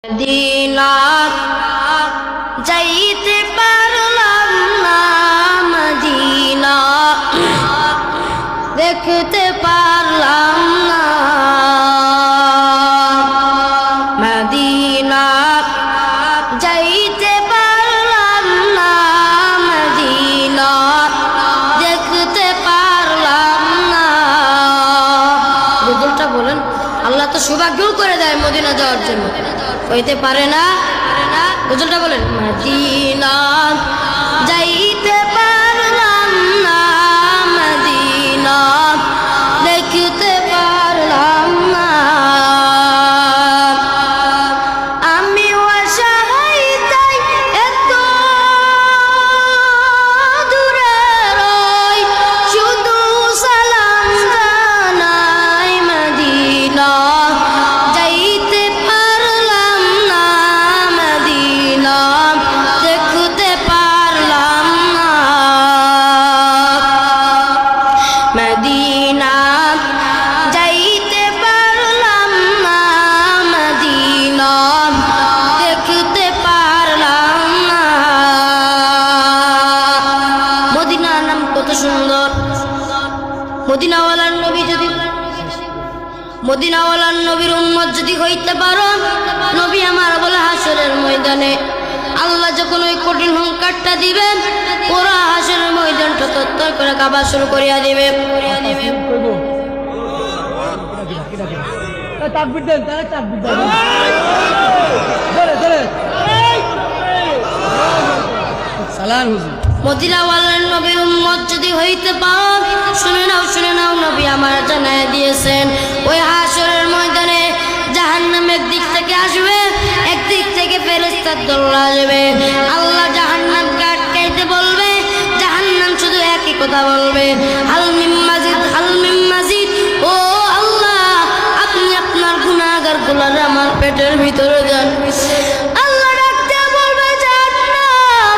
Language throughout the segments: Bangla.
মদিনা যাইতে পারলাম না, মদিনা দেখতে পারলাম না, মদিনা যাইতে পারলাম না, মদিনা দেখতে পারলাম না। গজলটা বলেন, আল্লাহ তো সৌভাগ্য করে দেয় মদিনা যাওয়ার জন্য, হইতে পারে না। গজলটা বলেন, মদিনা যাইতে পারলাম না, মদিনা দেখতে পারলাম না, আমি অসহায় তাই এত দূরে রই, শুধু সালাম জানাই, মদিনা যাইতে পারলাম না, মদিনা দেখতে পারলাম না, মদিনা যাইতে পারলাম না, মদিনা দেখতে পারলাম না। মদিনা নাম কত সুন্দর। মদিনাওয়ালার নবী যদি, মদিনাওয়ালার নবীর উম্মত যদি হইতে পারো, নবী আমার বলে হাসরের ময়দানে আল্লাহ যখন ওই কঠিন হুঙ্কারটা দিবেন, পুরা হাসরের ময়দানটা তত্তর করে কাঁপা শুরু করিয়া দিবে। মদিনাওয়ালার নবীর উম্মত যদি হইতে পারো, শুনে নাও নবী আমার জানায় দিয়েছেন, ওই হাসরের ময়দানে জাহান্নাম একদিক থেকে আসবে, একদিক থেকে ফেরেশতার দল আসবে। আল্লাহ জাহান্নামকে আটকাইতে বলবে, জাহান্নাম শুধু একই কথা বলবে, হাল মিন মাজিদ, হাল মিন মাজিদ। ও আল্লাহ, আপনি আপনার গুনাহগার গুলারে আমার পেটের ভিতরে যান। আল্লাহ ডাকতে বলবে, জাহান্নাম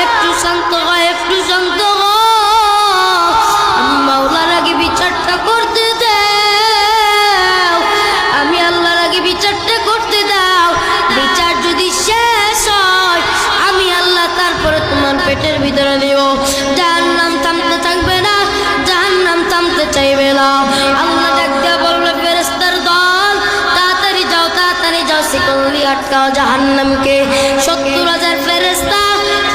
একটু শান্ত হয়, একটু শান্ত হয়, মাওলার আগে বিচারটা করতে দাও, আমি আল্লাহর আগে বিচারটা করতে দাও। বিচার যদি শেষ হয়, আমি আল্লাহ তারপরে তোমার পেটের ভিতরে দিব। জাহান্নাম থামতে থাকবে না, জাহান্নাম থামতে চাইবে না। আল্লাহ ডাকতে বলবে, ফেরেশতার দল তাড়াতাড়ি যাও, তাড়াতাড়ি যাও, শিকল দিয়ে আটকাও জাহান্নামকে। 70,000 ফেরেশতা,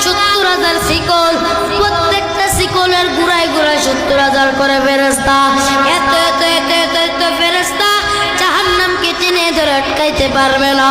70,000 শিকল, প্রত্যেকটা শিকলের গুড়ায় গুড়ায় 70,000 করে ফেরেশতা। এত ফেরেশতা জাহান্নামকে টেনে ধরে আটকাইতে পারবে না।